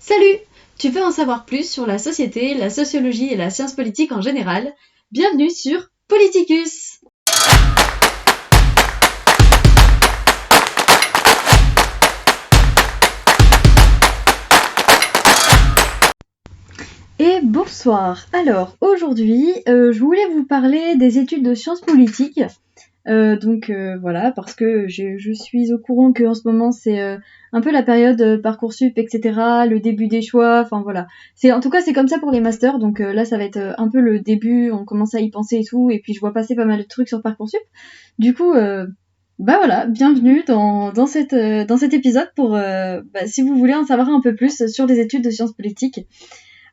Salut! Tu veux en savoir plus sur la société, la sociologie et la science politique en général? Bienvenue sur Politicus! Et bonsoir! Alors, aujourd'hui, je voulais vous parler des études de sciences politiques. Voilà, parce que je suis au courant qu'en ce moment c'est un peu la période Parcoursup, etc., le début des choix, enfin voilà. En tout cas c'est comme ça pour les masters, donc là ça va être un peu le début, on commence à y penser et tout, et puis je vois passer pas mal de trucs sur Parcoursup. Du coup, bah voilà, bienvenue dans cet épisode pour, si vous voulez en savoir un peu plus sur les études de sciences politiques.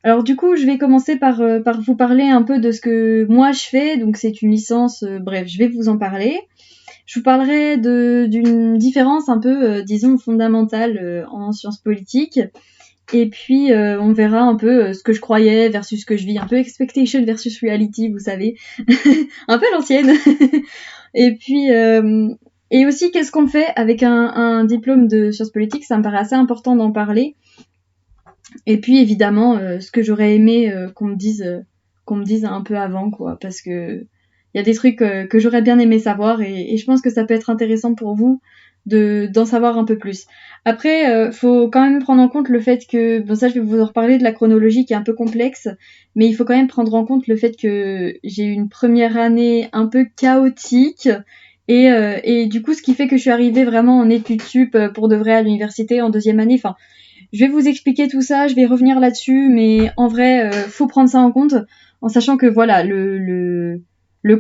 Alors du coup, je vais commencer par vous parler un peu de ce que moi je fais. Donc c'est une licence, bref, je vais vous en parler. Je vous parlerai d'une différence un peu, disons, fondamentale en sciences politiques. Et puis on verra un peu ce que je croyais versus ce que je vis. Un peu expectation versus reality, vous savez. Un peu l'ancienne. Et puis... et aussi, qu'est-ce qu'on fait avec un diplôme de sciences politiques? Ça me paraît assez important d'en parler. Et puis évidemment, ce que j'aurais aimé qu'on me dise un peu avant, quoi, parce que il y a des trucs que j'aurais bien aimé savoir et je pense que ça peut être intéressant pour vous d'en savoir un peu plus. Après, faut quand même prendre en compte le fait que, bon ça je vais vous en reparler de la chronologie qui est un peu complexe, mais il faut quand même prendre en compte le fait que j'ai eu une première année un peu chaotique et du coup ce qui fait que je suis arrivée vraiment en études sup pour de vrai à l'université en deuxième année. Enfin, je vais vous expliquer tout ça, je vais revenir là-dessus, mais en vrai, faut prendre ça en compte, en sachant que voilà, le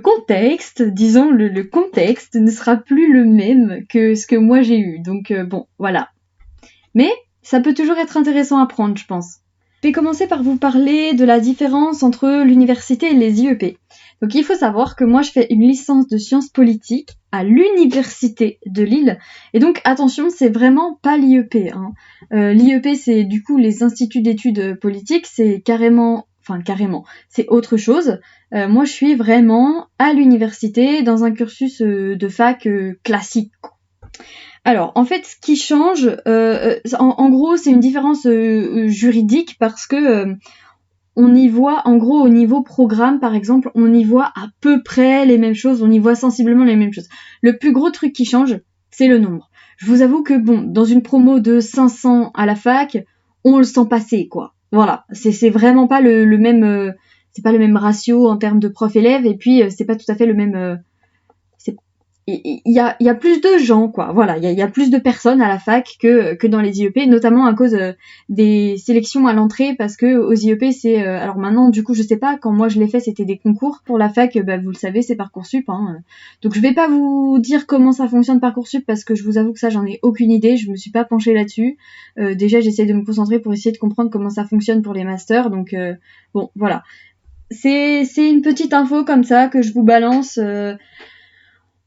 contexte, disons, le contexte ne sera plus le même que ce que moi j'ai eu. Donc bon, voilà. Mais ça peut toujours être intéressant à prendre, je pense. Je vais commencer par vous parler de la différence entre l'université et les IEP. Donc il faut savoir que moi je fais une licence de sciences politiques à l'université de Lille. Et donc attention, c'est vraiment pas l'IEP. L'IEP c'est du coup les instituts d'études politiques, c'est carrément, c'est autre chose. Moi je suis vraiment à l'université dans un cursus de fac classique. Alors, en fait, ce qui change, en gros, c'est une différence juridique parce que on y voit, en gros, au niveau programme, par exemple, on y voit à peu près les mêmes choses, on y voit sensiblement les mêmes choses. Le plus gros truc qui change, c'est le nombre. Je vous avoue que, bon, dans une promo de 500 à la fac, on le sent passer, quoi. Voilà, c'est vraiment pas le même... c'est pas le même ratio en termes de prof-élève, et puis c'est pas tout à fait le même... il y a plus de gens, quoi. Voilà, il y a plus de personnes à la fac que dans les IEP, notamment à cause des sélections à l'entrée, parce que aux IEP, c'est... alors maintenant, du coup, je sais pas, quand moi je l'ai fait, c'était des concours. Pour la fac, vous le savez, c'est Parcoursup. Donc je vais pas vous dire comment ça fonctionne Parcoursup, parce que je vous avoue que ça, j'en ai aucune idée, je me suis pas penchée là-dessus. Déjà, j'essaie de me concentrer pour essayer de comprendre comment ça fonctionne pour les masters, donc bon, voilà. C'est une petite info comme ça que je vous balance...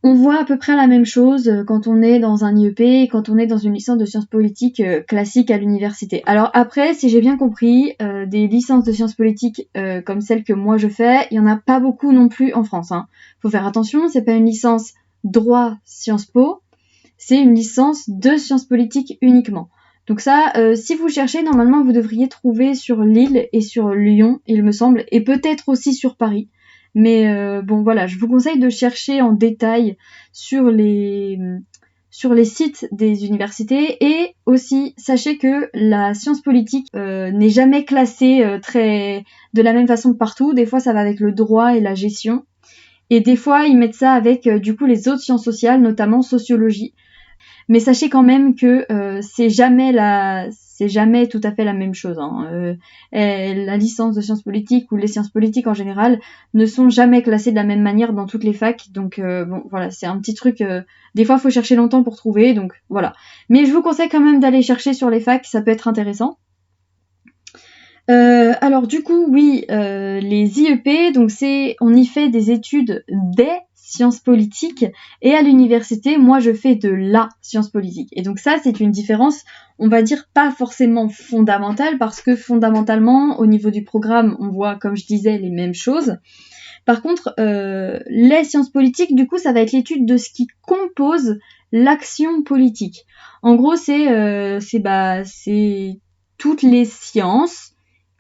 On voit à peu près la même chose quand on est dans un IEP et quand on est dans une licence de sciences politiques classique à l'université. Alors après, si j'ai bien compris, des licences de sciences politiques comme celle que moi je fais, il y en a pas beaucoup non plus en France. Faut faire attention, c'est pas une licence droit Sciences Po, c'est une licence de sciences politiques uniquement. Donc ça, si vous cherchez, normalement vous devriez trouver sur Lille et sur Lyon, il me semble, et peut-être aussi sur Paris. Mais bon voilà, je vous conseille de chercher en détail sur les sites des universités et aussi sachez que la science politique n'est jamais classée très de la même façon partout. Des fois ça va avec le droit et la gestion et des fois ils mettent ça avec du coup les autres sciences sociales, notamment sociologie. Mais sachez quand même que c'est jamais tout à fait la même chose. La licence de sciences politiques ou les sciences politiques en général ne sont jamais classées de la même manière dans toutes les facs. Donc bon, voilà, c'est un petit truc. Des fois, il faut chercher longtemps pour trouver. Donc voilà. Mais je vous conseille quand même d'aller chercher sur les facs, ça peut être intéressant. Alors du coup, oui, les IEP, donc on y fait des études des sciences politiques et à l'université, moi je fais de la science politique. Et donc ça, c'est une différence, on va dire pas forcément fondamentale parce que fondamentalement, au niveau du programme, on voit, comme je disais, les mêmes choses. Par contre, les sciences politiques, du coup, ça va être l'étude de ce qui compose l'action politique. En gros, c'est toutes les sciences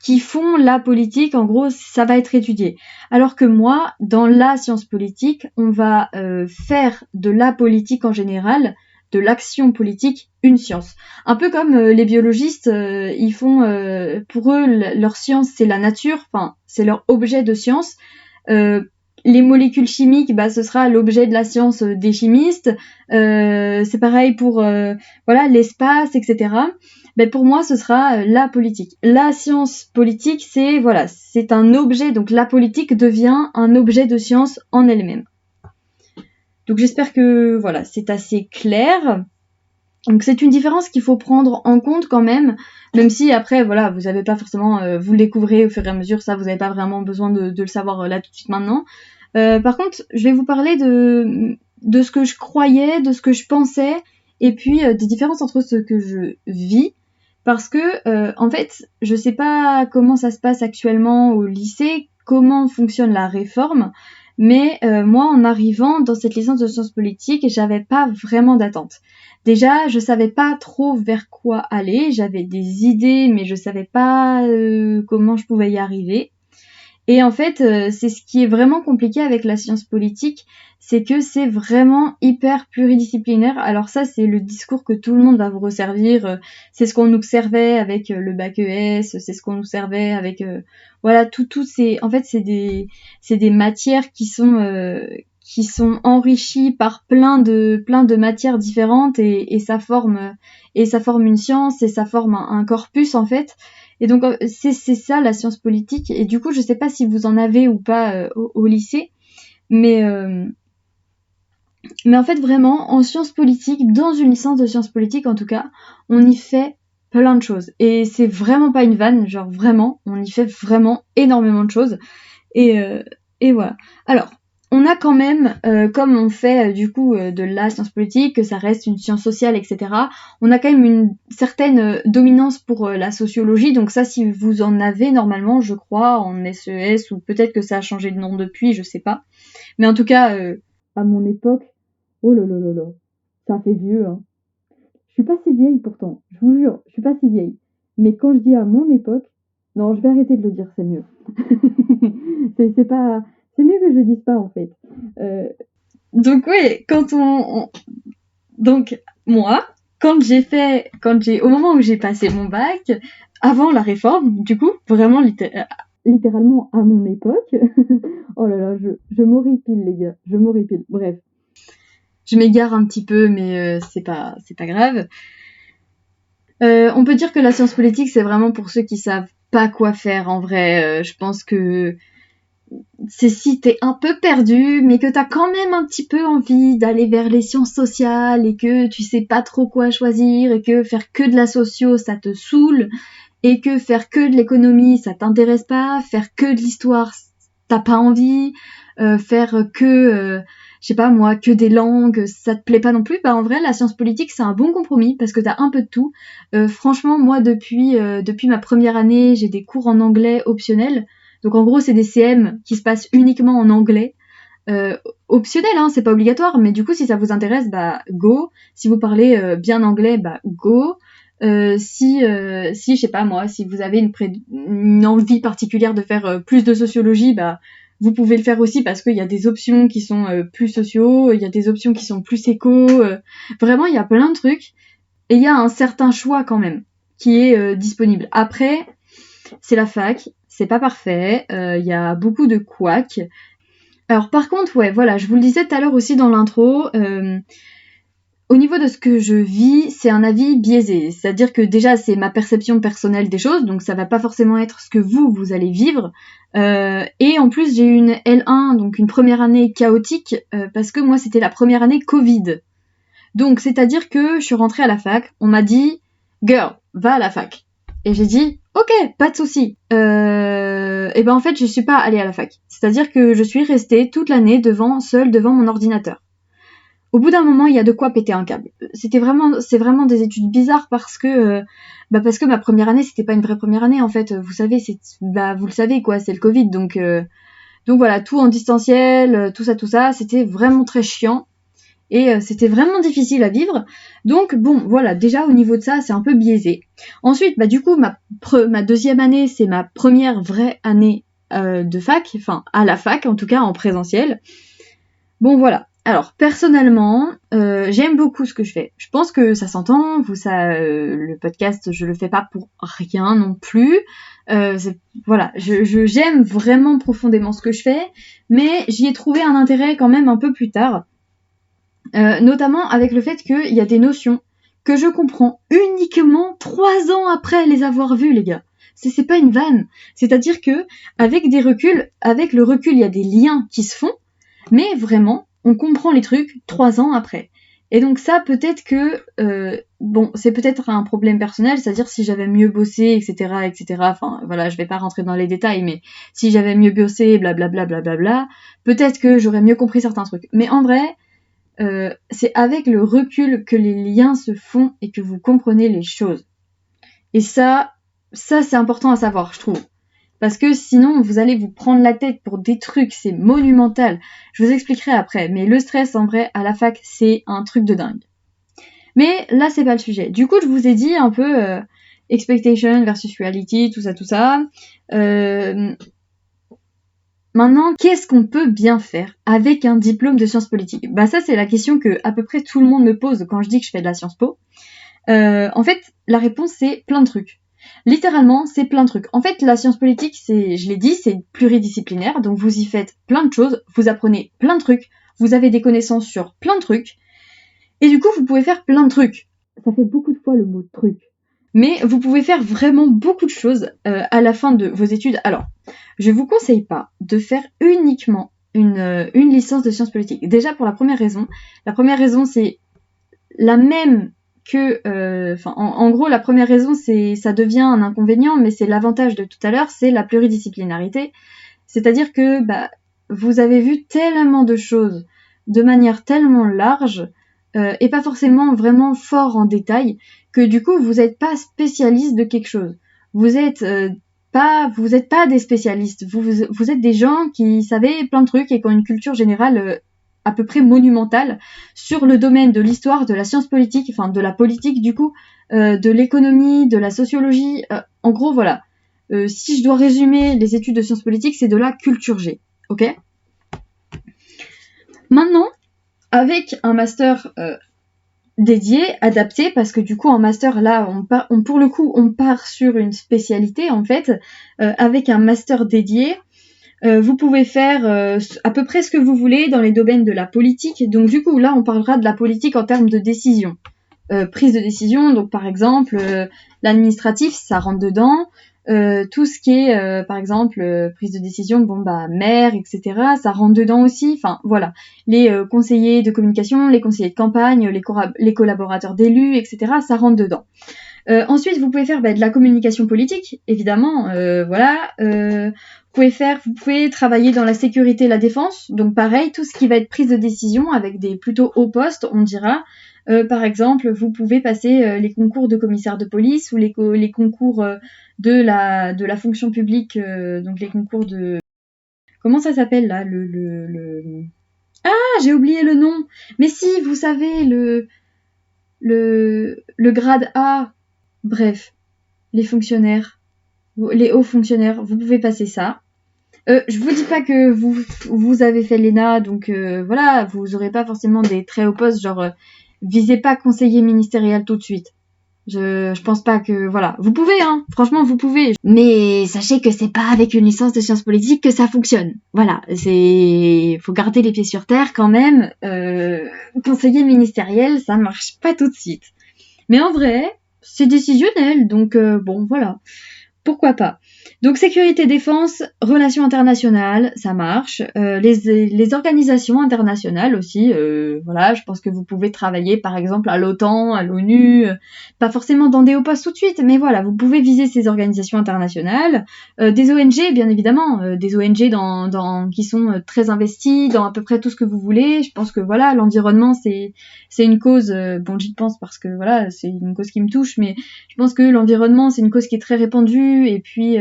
qui font la politique, en gros, ça va être étudié. Alors que moi, dans la science politique, on va faire de la politique en général, de l'action politique, une science. Un peu comme les biologistes, ils font, pour eux, leur science, c'est la nature, enfin, c'est leur objet de science. Les molécules chimiques, ce sera l'objet de la science des chimistes. C'est pareil pour l'espace, etc. Pour moi, ce sera la politique. La science politique, c'est un objet. Donc la politique devient un objet de science en elle-même. Donc j'espère que c'est assez clair. Donc c'est une différence qu'il faut prendre en compte quand même si après vous n'avez pas forcément, vous le découvrez au fur et à mesure, ça vous n'avez pas vraiment besoin de le savoir là tout de suite maintenant. Par contre, je vais vous parler de ce que je croyais, de ce que je pensais, et puis des différences entre ce que je vis, parce que en fait, je sais pas comment ça se passe actuellement au lycée, comment fonctionne la réforme, mais moi, en arrivant dans cette licence de sciences politiques, j'avais pas vraiment d'attente. Déjà, je savais pas trop vers quoi aller, j'avais des idées, mais je savais pas comment je pouvais y arriver. Et en fait, c'est ce qui est vraiment compliqué avec la science politique, c'est que c'est vraiment hyper pluridisciplinaire. Alors ça, c'est le discours que tout le monde va vous resservir. C'est ce qu'on nous servait avec le bac ES, c'est ce qu'on nous servait avec tout c'est en fait c'est des matières qui sont enrichies par plein de matières différentes et ça forme une science et ça forme un corpus en fait. Et donc c'est ça la science politique. Et du coup, je sais pas si vous en avez ou pas au lycée, mais en fait vraiment en sciences politiques, dans une licence de sciences politiques en tout cas, on y fait plein de choses. Et c'est vraiment pas une vanne, genre vraiment, on y fait vraiment énormément de choses. Et voilà. Alors, on a quand même, comme on fait de la science politique, que ça reste une science sociale, etc., on a quand même une certaine dominance pour la sociologie. Donc ça, si vous en avez normalement, je crois, en SES, ou peut-être que ça a changé de nom depuis, je sais pas. Mais en tout cas, à mon époque, oh là là là là, ça fait vieux, hein. Je suis pas si vieille pourtant, je vous jure, je suis pas si vieille. Mais quand je dis à mon époque, non, je vais arrêter de le dire, c'est mieux. c'est pas... C'est mieux que je dise pas en fait. Donc oui, donc moi, au moment où j'ai passé mon bac, avant la réforme, du coup, vraiment littéralement à mon époque, oh là là, je m'horripile les gars, je m'horripile. Bref, je m'égare un petit peu, mais c'est pas grave. On peut dire que la science politique, c'est vraiment pour ceux qui savent pas quoi faire en vrai. Je pense que c'est si t'es un peu perdu, mais que t'as quand même un petit peu envie d'aller vers les sciences sociales et que tu sais pas trop quoi choisir et que faire que de la socio, ça te saoule et que faire que de l'économie, ça t'intéresse pas, faire que de l'histoire, t'as pas envie, faire que, je sais pas moi, que des langues, ça te plaît pas non plus, en vrai, la science politique, c'est un bon compromis parce que t'as un peu de tout. Franchement, moi, depuis ma première année, j'ai des cours en anglais optionnels. Donc en gros, c'est des CM qui se passent uniquement en anglais. Optionnel, hein, c'est pas obligatoire, mais du coup, si ça vous intéresse, go. Si vous parlez bien anglais, go. Si je sais pas moi, si vous avez une envie particulière de faire plus de sociologie, vous pouvez le faire aussi parce qu'il y a des options qui sont plus sociaux, il y a des options qui sont plus éco. Vraiment, il y a plein de trucs. Et il y a un certain choix quand même qui est disponible. Après, c'est la fac, c'est pas parfait, il y a beaucoup de couacs. Alors par contre, je vous le disais tout à l'heure aussi dans l'intro, au niveau de ce que je vis, c'est un avis biaisé. C'est-à-dire que déjà, c'est ma perception personnelle des choses, donc ça va pas forcément être ce que vous allez vivre. Et en plus, j'ai eu une L1, donc une première année chaotique, parce que moi, c'était la première année Covid. Donc, c'est-à-dire que je suis rentrée à la fac, on m'a dit « Girl, va à la fac ». Et j'ai dit « Ok, pas de souci ». Et en fait, je suis pas allée à la fac. C'est-à-dire que je suis restée toute l'année seule devant mon ordinateur. Au bout d'un moment, il y a de quoi péter un câble. C'est vraiment des études bizarres parce que ma première année, c'était pas une vraie première année en fait. Vous savez, vous le savez quoi, c'est le Covid, donc voilà, tout en distanciel, tout ça, c'était vraiment très chiant. et c'était vraiment difficile à vivre. Donc bon, voilà, déjà au niveau de ça, c'est un peu biaisé. Ensuite, du coup, ma deuxième année, c'est ma première vraie année de fac, enfin à la fac en tout cas, en présentiel. Bon voilà. Alors personnellement, j'aime beaucoup ce que je fais. Je pense que ça s'entend. Le podcast, je le fais pas pour rien non plus. Voilà, j'aime vraiment profondément ce que je fais, mais j'y ai trouvé un intérêt quand même un peu plus tard, notamment avec le fait qu'il y a des notions que je comprends uniquement 3 ans après les avoir vues, les gars. C'est pas une vanne. C'est-à-dire que avec le recul, il y a des liens qui se font. Mais vraiment, on comprend les trucs 3 ans après. Et donc ça, peut-être que... c'est peut-être un problème personnel, c'est-à-dire si j'avais mieux bossé, etc., etc., enfin, voilà, je vais pas rentrer dans les détails, mais si j'avais mieux bossé, blablabla, blablabla, peut-être que j'aurais mieux compris certains trucs. Mais en vrai, c'est avec le recul que les liens se font et que vous comprenez les choses. Et ça c'est important à savoir, je trouve. Parce que sinon, vous allez vous prendre la tête pour des trucs, c'est monumental. Je vous expliquerai après, mais le stress, en vrai, à la fac, c'est un truc de dingue. Mais là, c'est pas le sujet. Du coup, je vous ai dit un peu expectation versus reality, tout ça. Maintenant, qu'est-ce qu'on peut bien faire avec un diplôme de sciences politiques ? Ça, c'est la question que à peu près tout le monde me pose quand je dis que je fais de la Sciences Po. En fait, la réponse, c'est plein de trucs. Littéralement, c'est plein de trucs. En fait, la science politique, je l'ai dit, c'est pluridisciplinaire, donc vous y faites plein de choses, vous apprenez plein de trucs, vous avez des connaissances sur plein de trucs, et du coup, vous pouvez faire plein de trucs. Ça fait beaucoup de fois le mot truc. Mais vous pouvez faire vraiment beaucoup de choses à la fin de vos études. Alors, je vous conseille pas de faire uniquement une licence de sciences politiques. Déjà, pour la première raison. La première raison, c'est la même que, en gros, la première raison, ça devient un inconvénient, mais c'est l'avantage de tout à l'heure, c'est la pluridisciplinarité. C'est-à-dire que vous avez vu tellement de choses de manière tellement large et pas forcément vraiment fort en détail, que du coup, vous n'êtes pas spécialiste de quelque chose. Vous êtes pas des spécialistes. Vous êtes des gens qui savaient plein de trucs et qui ont une culture générale à peu près monumentale sur le domaine de l'histoire, de la science politique, enfin de la politique du coup, de l'économie, de la sociologie. En gros, voilà. Si je dois résumer les études de sciences politiques, c'est de la culture G. Ok ? Maintenant, avec un master dédié, adapté, parce que du coup en master là, pour le coup, on part sur une spécialité en fait, avec un master dédié. Vous pouvez faire à peu près ce que vous voulez dans les domaines de la politique. Donc du coup, là, on parlera de la politique en termes de décision. Prise de décision, donc par exemple, l'administratif, ça rentre dedans. Tout ce qui est, par exemple, prise de décision, maire, etc., ça rentre dedans aussi. Enfin, voilà. Les conseillers de communication, les conseillers de campagne, les collaborateurs d'élus, etc., ça rentre dedans. Ensuite, vous pouvez faire de la communication politique, évidemment, voilà. Vous pouvez travailler dans la sécurité et la défense, donc pareil, tout ce qui va être prise de décision avec des plutôt hauts postes, on dira. Par exemple, vous pouvez passer les concours de commissaire de police ou les concours de la fonction publique, donc les concours de... Comment ça s'appelle là Ah, j'ai oublié le nom. Mais si, vous savez, le grade A. Bref, les fonctionnaires, les hauts fonctionnaires, vous pouvez passer ça. Je vous dis pas que vous avez fait l'ENA, donc voilà, vous aurez pas forcément des très hauts postes, genre visez pas conseiller ministériel tout de suite. Je pense pas que... Voilà. Vous pouvez, hein. Franchement, vous pouvez. Mais sachez que c'est pas avec une licence de sciences politiques que ça fonctionne. Voilà. Faut garder les pieds sur terre quand même. Conseiller ministériel, ça marche pas tout de suite. Mais en vrai, c'est décisionnel. Donc, bon, voilà. Pourquoi pas. Donc sécurité défense, relations internationales, ça marche. Les organisations internationales aussi, voilà, je pense que vous pouvez travailler par exemple à l'OTAN, à l'ONU, pas forcément dans des hauts postes tout de suite, mais voilà, vous pouvez viser ces organisations internationales, des ONG bien évidemment, des ONG qui sont très investies dans à peu près tout ce que vous voulez. Je pense que voilà, l'environnement c'est une cause, bon j'y pense parce que voilà, c'est une cause qui me touche, mais je pense que l'environnement c'est une cause qui est très répandue et puis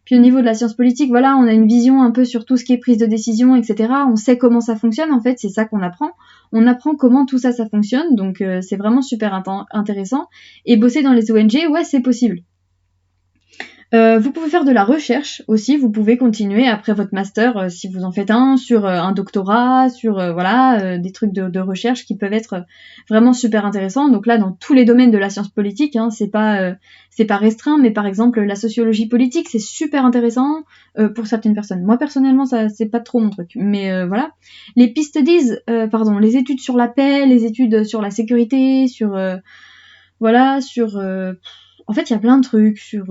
Puis au niveau de la science politique, voilà, on a une vision un peu sur tout ce qui est prise de décision, etc. On sait comment ça fonctionne, en fait, c'est ça qu'on apprend. On apprend comment tout ça fonctionne, donc c'est vraiment super intéressant. Et bosser dans les ONG, ouais, c'est possible. Vous pouvez faire de la recherche aussi, vous pouvez continuer après votre master si vous en faites un, sur un doctorat, sur des trucs de recherche qui peuvent être vraiment super intéressants. Donc là, dans tous les domaines de la science politique, hein, c'est pas restreint, mais par exemple la sociologie politique, c'est super intéressant pour certaines personnes. Moi personnellement, ça c'est pas trop mon truc, mais voilà. Les peace studies, les études sur la paix, les études sur la sécurité, sur en fait, il y a plein de trucs sur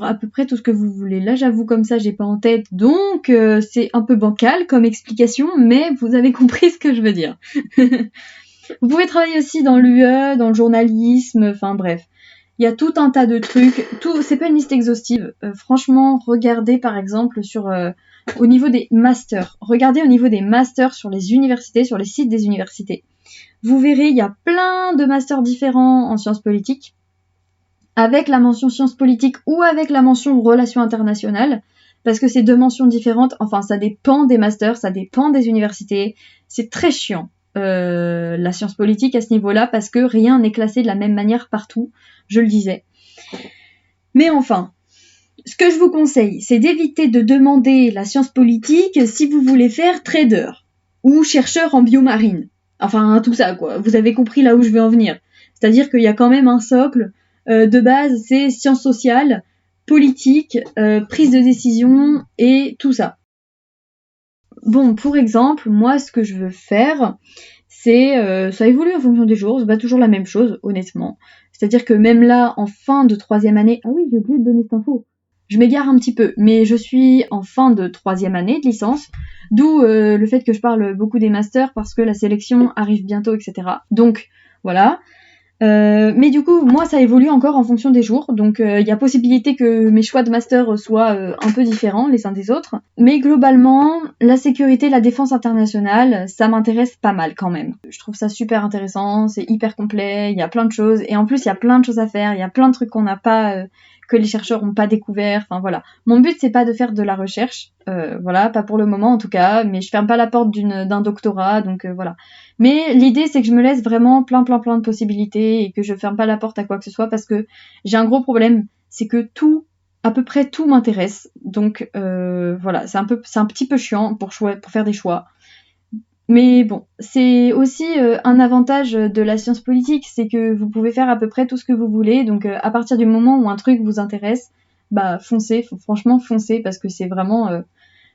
à peu près tout ce que vous voulez. Là, j'avoue, comme ça, j'ai pas en tête, donc c'est un peu bancal comme explication, mais vous avez compris ce que je veux dire. Vous pouvez travailler aussi dans l'UE, dans le journalisme, enfin bref. Il y a tout un tas de trucs. C'est pas une liste exhaustive. Franchement, regardez par exemple au niveau des masters. Regardez au niveau des masters sur les universités, sur les sites des universités. Vous verrez, il y a plein de masters différents en sciences politiques, avec la mention sciences politiques ou avec la mention relations internationales, parce que c'est deux mentions différentes. Enfin, ça dépend des masters, ça dépend des universités. C'est très chiant, la science politique à ce niveau-là, parce que rien n'est classé de la même manière partout, je le disais. Mais enfin, ce que je vous conseille, c'est d'éviter de demander la science politique si vous voulez faire trader ou chercheur en biomarine. Enfin, tout ça, quoi. Vous avez compris là où je veux en venir. C'est-à-dire qu'il y a quand même un socle de base, c'est sciences sociales, politique, prise de décision et tout ça. Bon, pour exemple, moi, ce que je veux faire, c'est... ça évolue en fonction des jours, c'est pas toujours la même chose, honnêtement. C'est-à-dire que même là, en fin de 3e année... Ah oui, j'ai oublié de donner cette info. Je m'égare un petit peu, mais je suis en fin de 3e année de licence, d'où le fait que je parle beaucoup des masters, parce que la sélection arrive bientôt, etc. Donc, voilà. Mais du coup, moi, ça évolue encore en fonction des jours, donc il y a possibilité que mes choix de master soient un peu différents les uns des autres. Mais globalement, la sécurité, la défense internationale, ça m'intéresse pas mal quand même. Je trouve ça super intéressant, c'est hyper complet, il y a plein de choses, et en plus, il y a plein de choses à faire, il y a plein de trucs qu'on n'a pas... que les chercheurs n'ont pas découvert, enfin voilà. Mon but, c'est pas de faire de la recherche, voilà, pas pour le moment en tout cas, mais je ferme pas la porte d'un doctorat, donc voilà. Mais l'idée, c'est que je me laisse vraiment plein de possibilités et que je ferme pas la porte à quoi que ce soit, parce que j'ai un gros problème, c'est que à peu près tout m'intéresse, donc voilà, c'est un petit peu chiant pour faire des choix. Mais bon, c'est aussi un avantage de la science politique, c'est que vous pouvez faire à peu près tout ce que vous voulez, donc à partir du moment où un truc vous intéresse, bah foncez, franchement foncez, parce que c'est vraiment...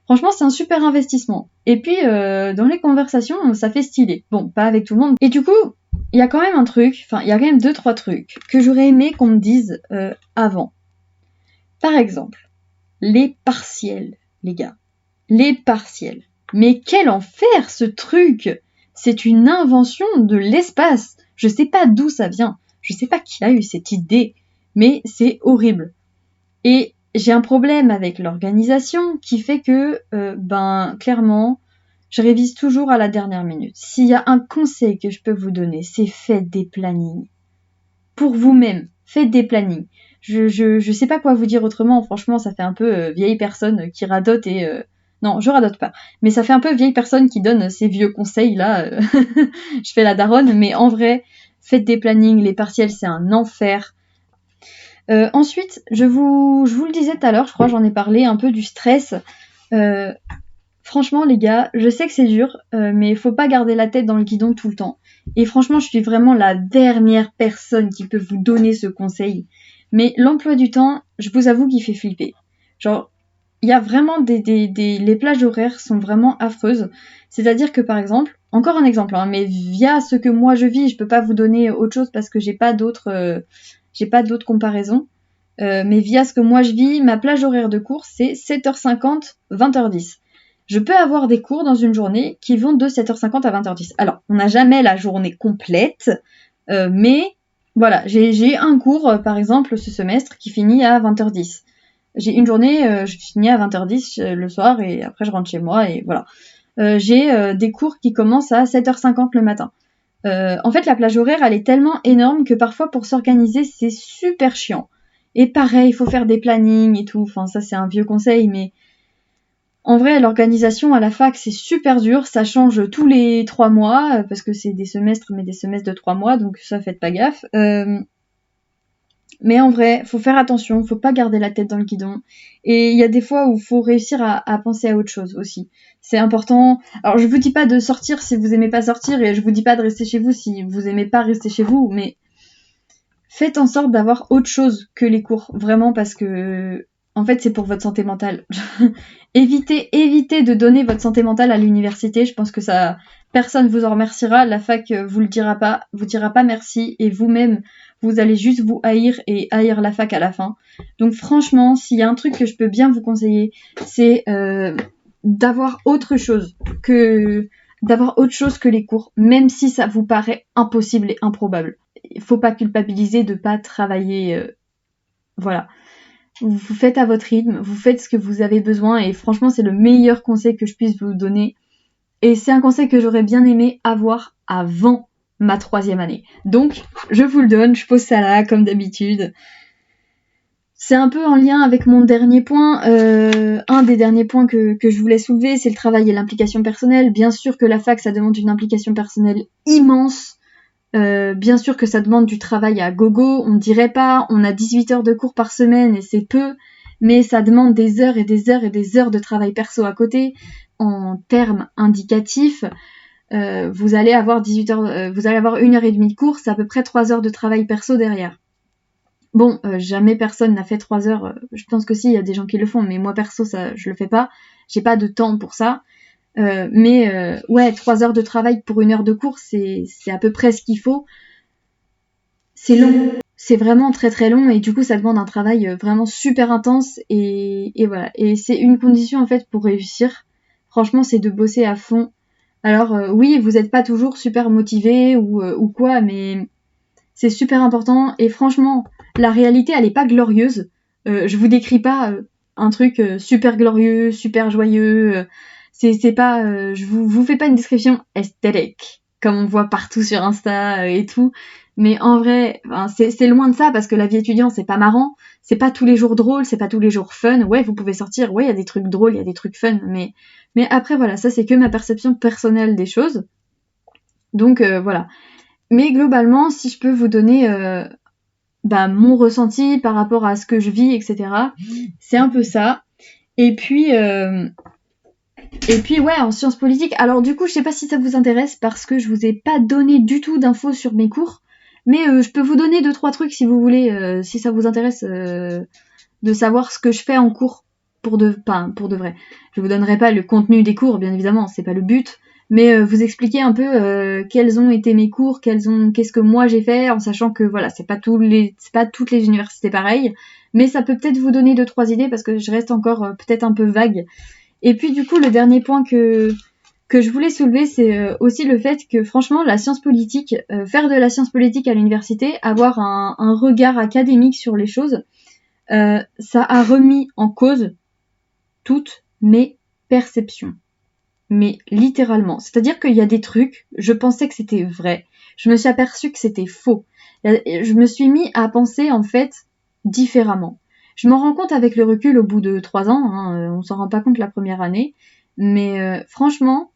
franchement, c'est un super investissement. Et puis, dans les conversations, ça fait stylé. Bon, pas avec tout le monde. Et du coup, il y a quand même un truc, il y a quand même 2-3 trucs que j'aurais aimé qu'on me dise avant. Par exemple, les partiels, les gars. Les partiels. Mais quel enfer ce truc! C'est une invention de l'espace. Je sais pas d'où ça vient. Je sais pas qui a eu cette idée. Mais c'est horrible. Et j'ai un problème avec l'organisation qui fait que, clairement, je révise toujours à la dernière minute. S'il y a un conseil que je peux vous donner, c'est faites des plannings. Pour vous-même, faites des plannings. Je sais pas quoi vous dire autrement, franchement, ça fait un peu vieille personne qui radote et... Non, je radote pas. Mais ça fait un peu vieille personne qui donne ces vieux conseils, là. Je fais la daronne, mais en vrai, faites des plannings. Les partiels, c'est un enfer. Ensuite, je vous le disais tout à l'heure, je crois j'en ai parlé un peu du stress. Franchement les gars, je sais que c'est dur, mais il faut pas garder la tête dans le guidon tout le temps. Et franchement, je suis vraiment la dernière personne qui peut vous donner ce conseil. Mais l'emploi du temps, je vous avoue qu'il fait flipper. Genre, il y a vraiment les plages horaires sont vraiment affreuses. C'est-à-dire que par exemple, encore un exemple, hein, mais via ce que moi je vis, je peux pas vous donner autre chose parce que j'ai pas d'autres comparaisons. Mais via ce que moi je vis, ma plage horaire de cours, c'est 7h50, 20h10. Je peux avoir des cours dans une journée qui vont de 7h50 à 20h10. Alors, on n'a jamais la journée complète, mais voilà, j'ai un cours, par exemple, ce semestre, qui finit à 20h10. J'ai une journée, je finis à 20h10 le soir, et après je rentre chez moi, et voilà. J'ai des cours qui commencent à 7h50 le matin. En fait, la plage horaire, elle est tellement énorme que parfois, pour s'organiser, c'est super chiant. Et pareil, il faut faire des plannings et tout. Enfin, ça, c'est un vieux conseil, mais en vrai, l'organisation à la fac, c'est super dur. Ça change tous les 3 mois, parce que c'est des semestres, mais des semestres de 3 mois, donc ça, faites pas gaffe. Mais en vrai, faut faire attention, faut pas garder la tête dans le guidon. Et il y a des fois où faut réussir à penser à autre chose aussi. C'est important. Alors, je vous dis pas de sortir si vous aimez pas sortir, et je vous dis pas de rester chez vous si vous aimez pas rester chez vous, mais faites en sorte d'avoir autre chose que les cours. Vraiment, parce que, en fait, c'est pour votre santé mentale. évitez de donner votre santé mentale à l'université. Je pense que ça, personne vous en remerciera. La fac vous dira pas merci, et vous-même, vous allez juste vous haïr et haïr la fac à la fin. Donc franchement, s'il y a un truc que je peux bien vous conseiller, c'est d'avoir autre chose que les cours, même si ça vous paraît impossible et improbable. Il faut pas culpabiliser de pas travailler. Voilà. Vous faites à votre rythme, vous faites ce que vous avez besoin, et franchement, c'est le meilleur conseil que je puisse vous donner. Et c'est un conseil que j'aurais bien aimé avoir avant ma 3e année. Donc, je vous le donne, je pose ça là, comme d'habitude. C'est un peu en lien avec mon dernier point. Un des derniers points que je voulais soulever, c'est le travail et l'implication personnelle. Bien sûr que la fac, ça demande une implication personnelle immense. Bien sûr que ça demande du travail à gogo. On dirait pas, on a 18 heures de cours par semaine et c'est peu, mais ça demande des heures et des heures et des heures de travail perso à côté. En termes indicatifs, vous allez avoir 18 heures, vous allez avoir 1h30 de cours, c'est à peu près 3 heures de travail perso derrière. Bon, jamais personne n'a fait 3 heures, je pense que si, il y a des gens qui le font, mais moi perso, ça, je le fais pas, j'ai pas de temps pour ça. Ouais, 3 heures de travail pour 1 heure de cours, c'est à peu près ce qu'il faut. C'est long, c'est vraiment très très long, et du coup ça demande un travail vraiment super intense, et voilà. Et c'est une condition en fait pour réussir, franchement, c'est de bosser à fond. Alors oui, vous n'êtes pas toujours super motivé ou quoi, mais c'est super important, et franchement, la réalité elle est pas glorieuse. Je vous décris pas un truc super glorieux, super joyeux. C'est pas, je vous fais pas une description esthétique comme on voit partout sur Insta et tout. Mais en vrai, enfin, c'est loin de ça, parce que la vie étudiante c'est pas marrant, c'est pas tous les jours drôle, c'est pas tous les jours fun. Ouais, vous pouvez sortir, ouais, il y a des trucs drôles, il y a des trucs fun, mais après voilà, ça c'est que ma perception personnelle des choses. Donc voilà. Mais globalement, si je peux vous donner mon ressenti par rapport à ce que je vis, etc., c'est un peu ça. Et puis ouais, en sciences politiques, alors du coup, je sais pas si ça vous intéresse, parce que je vous ai pas donné du tout d'infos sur mes cours, mais je peux vous donner 2-3 trucs si vous voulez, si ça vous intéresse de savoir ce que je fais en cours pour de vrai. Je vous donnerai pas le contenu des cours, bien évidemment, c'est pas le but, mais vous expliquer un peu quels ont été mes cours, qu'est-ce que moi j'ai fait, en sachant que voilà, c'est pas toutes les universités pareilles, mais ça peut peut-être vous donner 2-3 idées, parce que je reste encore peut-être un peu vague. Et puis du coup, le dernier point que je voulais soulever, c'est aussi le fait que franchement, la science politique, faire de la science politique à l'université, avoir un regard académique sur les choses, ça a remis en cause toutes mes perceptions. Mais littéralement. C'est-à-dire qu'il y a des trucs, je pensais que c'était vrai, je me suis aperçue que c'était faux. Je me suis mis à penser en fait différemment. Je m'en rends compte avec le recul au bout de 3 ans, hein, on s'en rend pas compte la première année, mais franchement,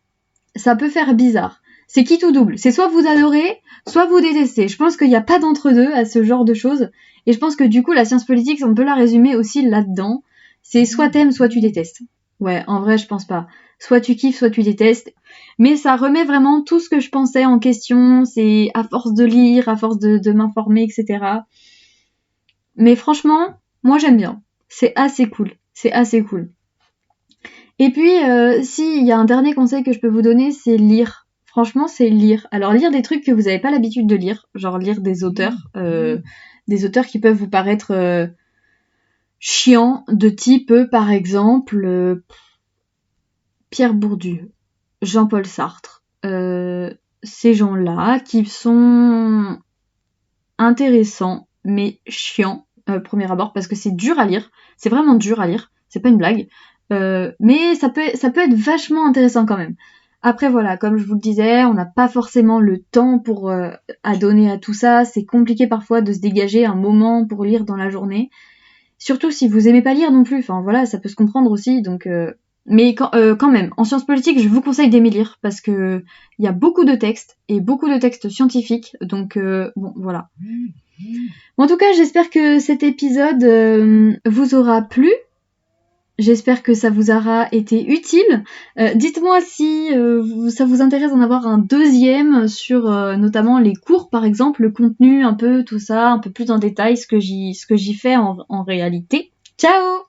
ça peut faire bizarre. C'est qui tout double. C'est soit vous adorez, soit vous détestez. Je pense qu'il n'y a pas d'entre-deux à ce genre de choses. Et je pense que du coup, la science politique, on peut la résumer aussi là-dedans. C'est soit t'aimes, soit tu détestes. Ouais, en vrai, je pense pas. Soit tu kiffes, soit tu détestes. Mais ça remet vraiment tout ce que je pensais en question. C'est à force de lire, à force de m'informer, etc. Mais franchement, moi j'aime bien. C'est assez cool. C'est assez cool. Et puis, si, il y a un dernier conseil que je peux vous donner, c'est lire. Franchement, c'est lire. Alors, lire des trucs que vous n'avez pas l'habitude de lire, genre lire des auteurs qui peuvent vous paraître chiants, de type, par exemple, Pierre Bourdieu, Jean-Paul Sartre. Ces gens-là qui sont intéressants, mais chiants, premier abord, parce que c'est dur à lire. C'est vraiment dur à lire. C'est pas une blague. Mais ça peut être vachement intéressant quand même. Après voilà, comme je vous le disais, on n'a pas forcément le temps à donner à tout ça. C'est compliqué parfois de se dégager un moment pour lire dans la journée. Surtout si vous aimez pas lire non plus. Enfin voilà, ça peut se comprendre aussi. Donc, mais quand même, en sciences politiques, je vous conseille d'aimer lire parce que il y a beaucoup de textes et beaucoup de textes scientifiques. Donc bon, voilà. En tout cas, j'espère que cet épisode vous aura plu. J'espère que ça vous aura été utile. Dites-moi si ça vous intéresse d'en avoir un deuxième sur notamment les cours, par exemple, le contenu, un peu tout ça, un peu plus en détail, ce que j'y fais en réalité. Ciao!